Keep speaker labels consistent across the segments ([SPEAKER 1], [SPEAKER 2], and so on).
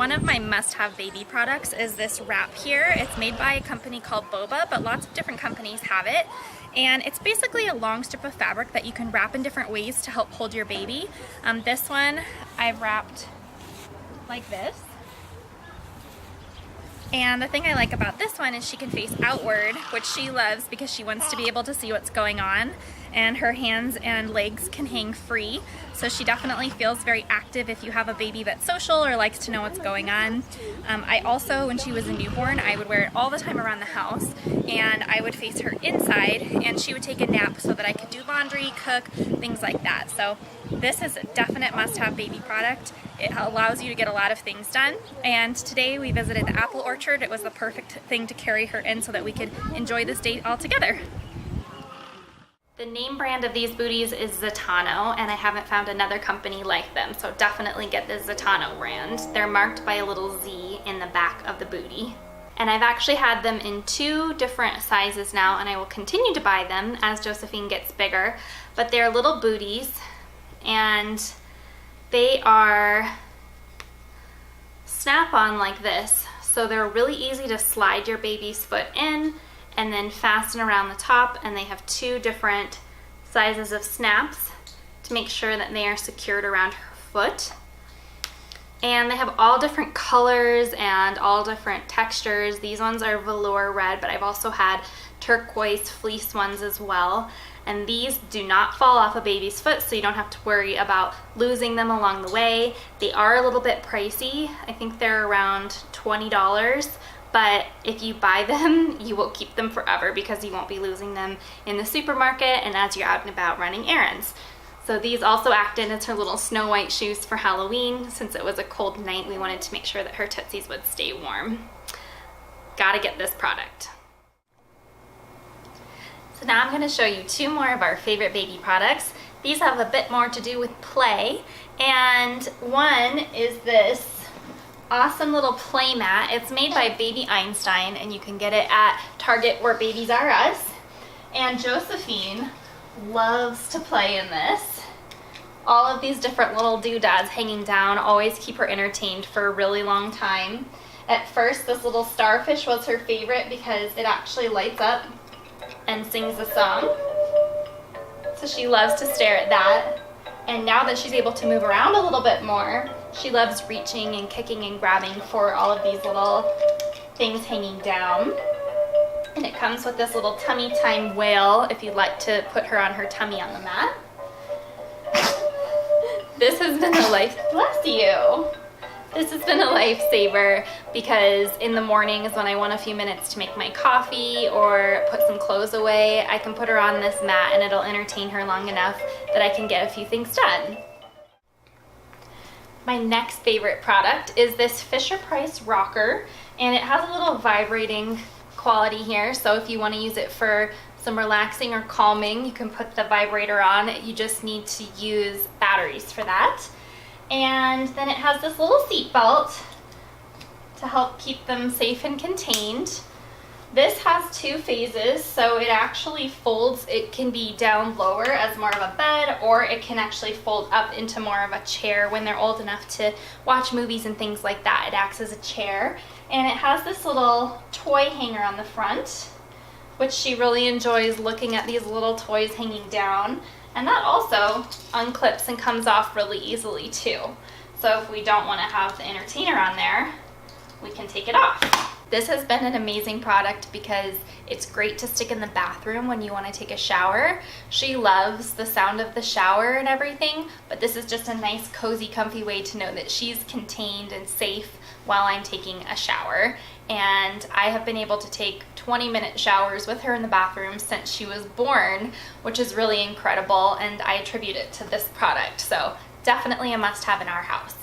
[SPEAKER 1] one of my must-have baby products is this wrap here. It's made by a company called Boba, but lots of different companies have it. And it's basically a long strip of fabric that you can wrap in different ways to help hold your baby. This one I've wrapped like this. And the thing I like about this one is she can face outward, which she loves because she wants to be able to see what's going on. And her hands and legs can hang free. So she definitely feels very active if you have a baby that's social or likes to know what's going on. I also, when she was a newborn, I would wear it all the time around the house, and I would face her inside and she would take a nap so that I could do laundry, cook, things like that. So this is a definite must-have baby product. It allows you to get a lot of things done. And today we visited the apple orchard. It was the perfect thing to carry her in so that we could enjoy this date all together. The name brand of these booties is Zatanno, and I haven't found another company like them, so definitely get the Zatanno brand. They're marked by a little Z in the back of the booty. And I've actually had them in 2 different sizes now, and I will continue to buy them as Josephine gets bigger. But they're little booties, and they are snap-on like this, so they're really easy to slide your baby's foot in and then fasten around the top, and they have 2 different sizes of snaps to make sure that they are secured around her foot. And they have all different colors and all different textures. These ones are velour red, but I've also had turquoise fleece ones as well. And these do not fall off a baby's foot, so you don't have to worry about losing them along the way. They are a little bit pricey. I think they're around $20. But if you buy them, you will keep them forever because you won't be losing them in the supermarket and as you're out and about running errands. So these also acted as her little Snow White shoes for Halloween. Since it was a cold night, we wanted to make sure that her tootsies would stay warm. Gotta get this product. So now I'm going to show you 2 more of our favorite baby products. These have a bit more to do with play, and one is this awesome little play mat. It's made by Baby Einstein, and you can get it at Target or Babies R Us. And Josephine loves to play in this. All of these different little doodads hanging down always keep her entertained for a really long time. At first, this little starfish was her favorite because it actually lights up and sings a song. So she loves to stare at that. And now that she's able to move around a little bit more, she loves reaching and kicking and grabbing for all of these little things hanging down. And it comes with this little tummy time whale if you'd like to put her on her tummy on the mat. This has been a life, bless you. This has been a lifesaver because in the mornings when I want a few minutes to make my coffee or put some clothes away, I can put her on this mat and it'll entertain her long enough that I can get a few things done. My next favorite product is this Fisher-Price rocker, and it has a little vibrating quality here, so if you want to use it for some relaxing or calming, you can put the vibrator on. You just need to use batteries for that. And then it has this little seat belt to help keep them safe and contained. This has 2 phases, so it actually folds. It can be down lower as more of a bed, or it can actually fold up into more of a chair when they're old enough to watch movies and things like that. It acts as a chair. And it has this little toy hanger on the front, which she really enjoys looking at these little toys hanging down. And that also unclips and comes off really easily too. So if we don't want to have the entertainer on there, we can take it off. This has been an amazing product because it's great to stick in the bathroom when you want to take a shower. She loves the sound of the shower and everything, but this is just a nice, cozy, comfy way to know that she's contained and safe while I'm taking a shower. And I have been able to take 20-minute showers with her in the bathroom since she was born, which is really incredible, and I attribute it to this product. So definitely a must-have in our house.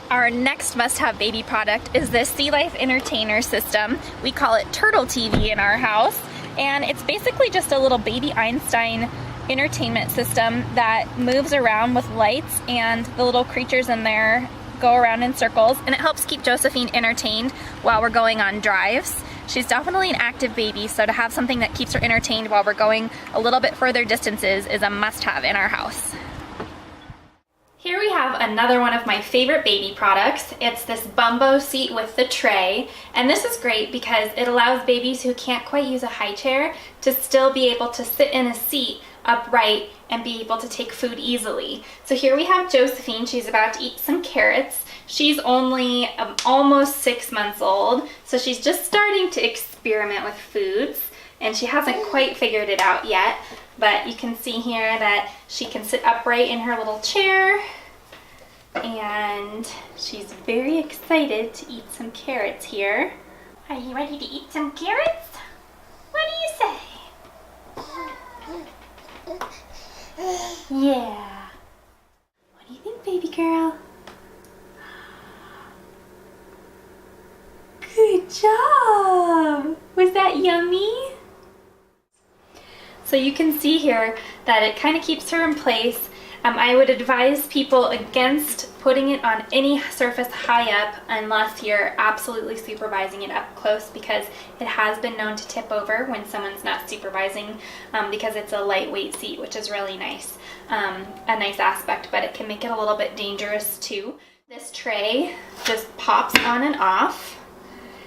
[SPEAKER 1] Our next must-have baby product is this Sea Life Entertainer system. We call it Turtle TV in our house, and it's basically just a little Baby Einstein entertainment system that moves around with lights, and the little creatures in there go around in circles, and it helps keep Josephine entertained while we're going on drives. She's definitely an active baby, so to have something that keeps her entertained while we're going a little bit further distances is a must-have in our house. Here we have another one of my favorite baby products. It's this Bumbo Seat with the tray, and this is great because it allows babies who can't quite use a high chair to still be able to sit in a seat upright and be able to take food easily. So here we have Josephine. She's about to eat some carrots. She's only almost 6 months old, so she's just starting to experiment with foods, and she hasn't quite figured it out yet, but you can see here that she can sit upright in her little chair, and she's very excited to eat some carrots here. Are you ready to eat some carrots? What do you say? Yeah. What do you think, baby girl? Good job! Was that yummy? So you can see here that it kind of keeps her in place. I would advise people against putting it on any surface high up unless you're absolutely supervising it up close, because it has been known to tip over when someone's not supervising, because it's a lightweight seat, which is really nice, a nice aspect, but it can make it a little bit dangerous too. This tray just pops on and off,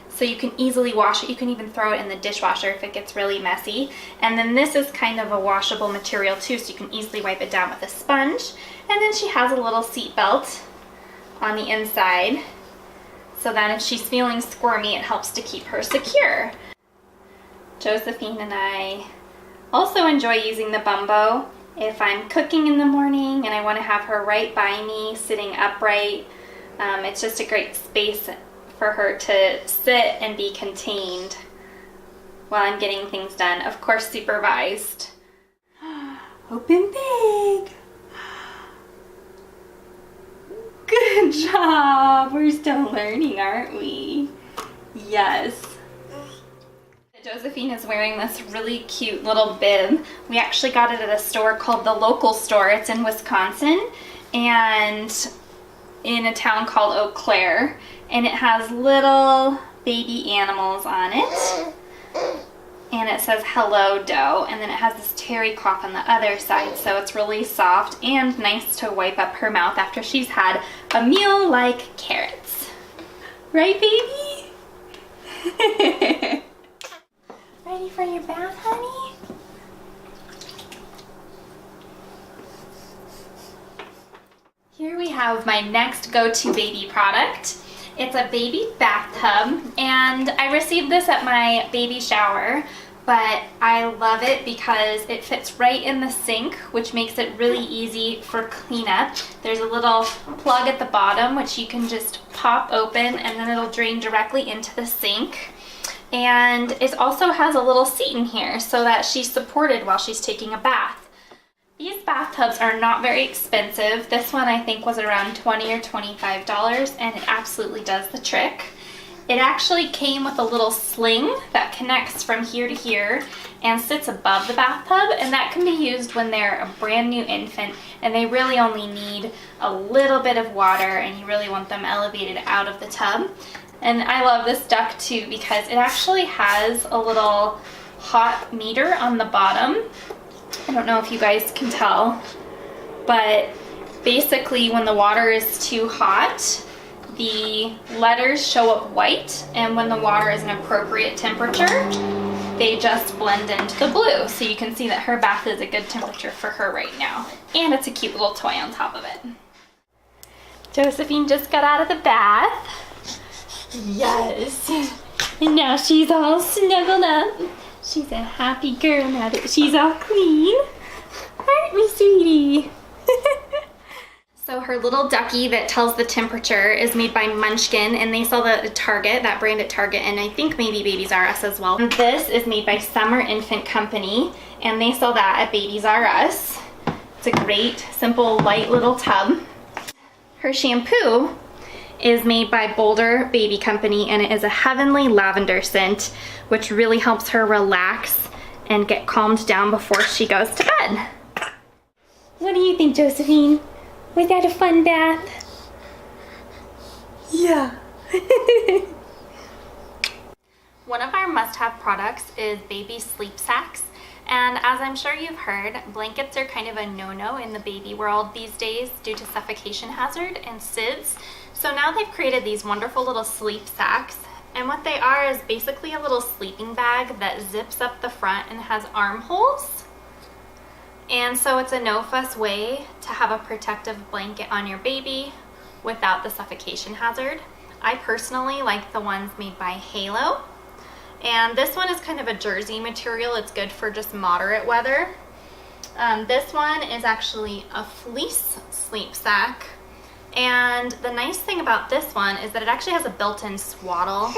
[SPEAKER 1] so you can easily wash it. You can even throw it in the dishwasher if it gets really messy. And then this is kind of a washable material too, so you can easily wipe it down with a sponge. And then she has a little seat belt on the inside, so that if she's feeling squirmy, it helps to keep her secure. Josephine and I also enjoy using the Bumbo if I'm cooking in the morning and I want to have her right by me, sitting upright. It's just a great space for her to sit and be contained while I'm getting things done. Of course, supervised. Open big. Good job. We're still learning, aren't we? Yes. Josephine is wearing this really cute little bib. We actually got it at a store called The Local Store. It's in Wisconsin and in a town called Eau Claire. And it has little baby animals on it. And it says hello dough, and then it has this terry cloth on the other side, so it's really soft and nice to wipe up her mouth after she's had a meal like carrots. Right, baby? Ready for your bath, honey? Here we have my next go-to baby product. It's a baby bathtub, and I received this at my baby shower, but I love it because it fits right in the sink, which makes it really easy for cleanup. There's a little plug at the bottom which you can just pop open, and then it'll drain directly into the sink. And it also has a little seat in here so that she's supported while she's taking a bath. These bathtubs are not very expensive. This one I think was around $20 or $25, and it absolutely does the trick. It actually came with a little sling that connects from here to here and sits above the bathtub, and that can be used when they're a brand new infant and they really only need a little bit of water and you really want them elevated out of the tub. And I love this duck too because it actually has a little hot meter on the bottom. I don't know if you guys can tell, but basically when the water is too hot, the letters show up white, and when the water is an appropriate temperature, they just blend into the blue. So you can see that her bath is a good temperature for her right now. And it's a cute little toy on top of it. Josephine just got out of the bath. Yes. And now she's all snuggled up. She's a happy girl now that she's all clean. Aren't we, sweetie? So her little ducky that tells the temperature is made by Munchkin, and they sell that at Target, that brand at Target, and I think maybe Babies R Us as well. And this is made by Summer Infant Company, and they sell that at Babies R Us. It's a great, simple, light little tub. Her shampoo is made by Boulder Baby Company, and it is a heavenly lavender scent, which really helps her relax and get calmed down before she goes to bed. What do you think, Josephine? Was that a fun bath? Yeah. One of our must-have products is baby sleep sacks. And as I'm sure you've heard, blankets are kind of a no-no in the baby world these days due to suffocation hazard and SIDS. So now they've created these wonderful little sleep sacks. And what they are is basically a little sleeping bag that zips up the front and has armholes. And so it's a no-fuss way to have a protective blanket on your baby without the suffocation hazard. I personally like the ones made by Halo. And this one is kind of a jersey material. It's good for just moderate weather. This one is actually a fleece sleep sack. And the nice thing about this one is that it actually has a built-in swaddle.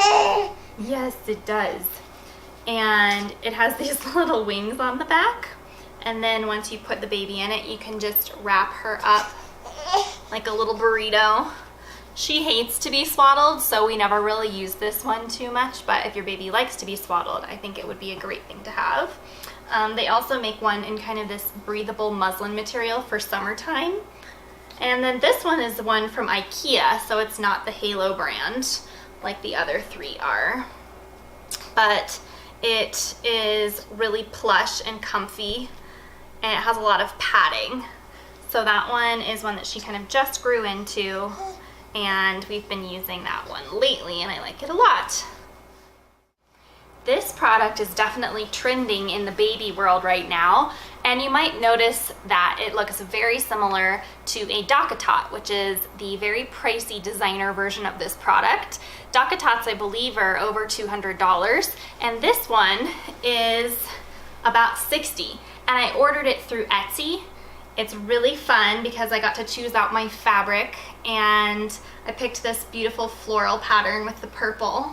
[SPEAKER 1] Yes, it does. And it has these little wings on the back. And then once you put the baby in it, you can just wrap her up like a little burrito. She hates to be swaddled, so we never really use this one too much, but if your baby likes to be swaddled, I think it would be a great thing to have. They also make one in kind of this breathable muslin material for summertime. And then this one is the one from IKEA, so it's not the Halo brand like the other three are. But it is really plush and comfy, and it has a lot of padding. So that one is one that she kind of just grew into. And we've been using that one lately and I like it a lot. This product is definitely trending in the baby world right now, and you might notice that it looks very similar to a DockATot, which is the very pricey designer version of this product. DockATots, I believe, are over $200, and this one is about $60, and I ordered it through Etsy. It's really fun because I got to choose out my fabric, and I picked this beautiful floral pattern with the purple.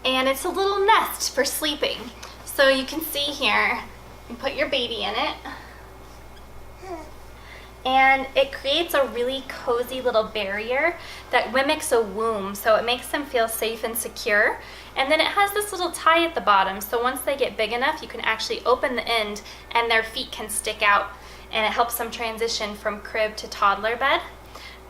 [SPEAKER 1] And it's a little nest for sleeping. So you can see here, you put your baby in it, and it creates a really cozy little barrier that mimics a womb, so it makes them feel safe and secure. And then it has this little tie at the bottom, so once they get big enough, you can actually open the end and their feet can stick out, and it helps them transition from crib to toddler bed.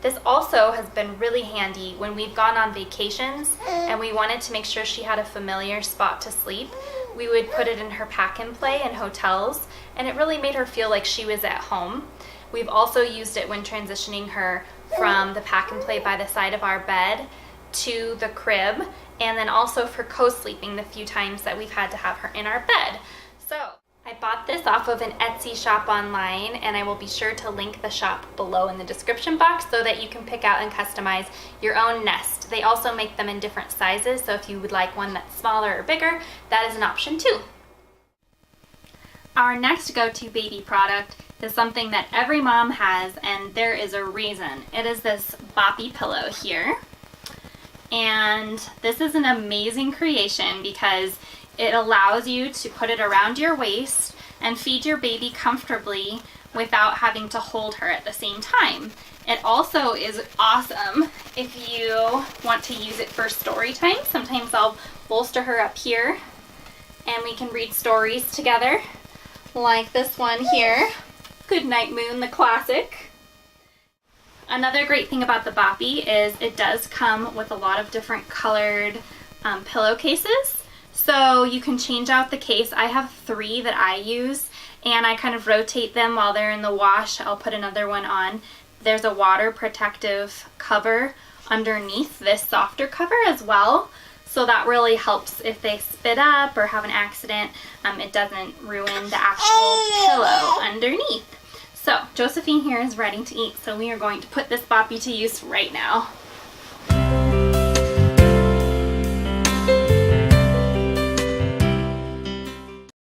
[SPEAKER 1] This also has been really handy when we've gone on vacations and we wanted to make sure she had a familiar spot to sleep. We would put it in her pack and play in hotels, and it really made her feel like she was at home. We've also used it when transitioning her from the pack and play by the side of our bed to the crib, and then also for co-sleeping the few times that we've had to have her in our bed. So I bought this off of an Etsy shop online, and I will be sure to link the shop below in the description box so that you can pick out and customize your own nest. They also make them in different sizes, so if you would like one that's smaller or bigger, that is an option too. Our next go-to baby product is something that every mom has, and there is a reason. It is this Boppy Pillow here. And this is an amazing creation because it allows you to put it around your waist and feed your baby comfortably without having to hold her at the same time. It also is awesome if you want to use it for story time. Sometimes I'll bolster her up here and we can read stories together, like this one here, Goodnight Moon, the classic. Another great thing about the Boppy is it does come with a lot of different colored pillowcases. So you can change out the case. I have 3 that I use, and I kind of rotate them while they're in the wash. I'll put another one on. There's a water protective cover underneath this softer cover as well. So that really helps if they spit up or have an accident. It doesn't ruin the actual pillow underneath. So Josephine here is ready to eat, so we are going to put this Boppy to use right now.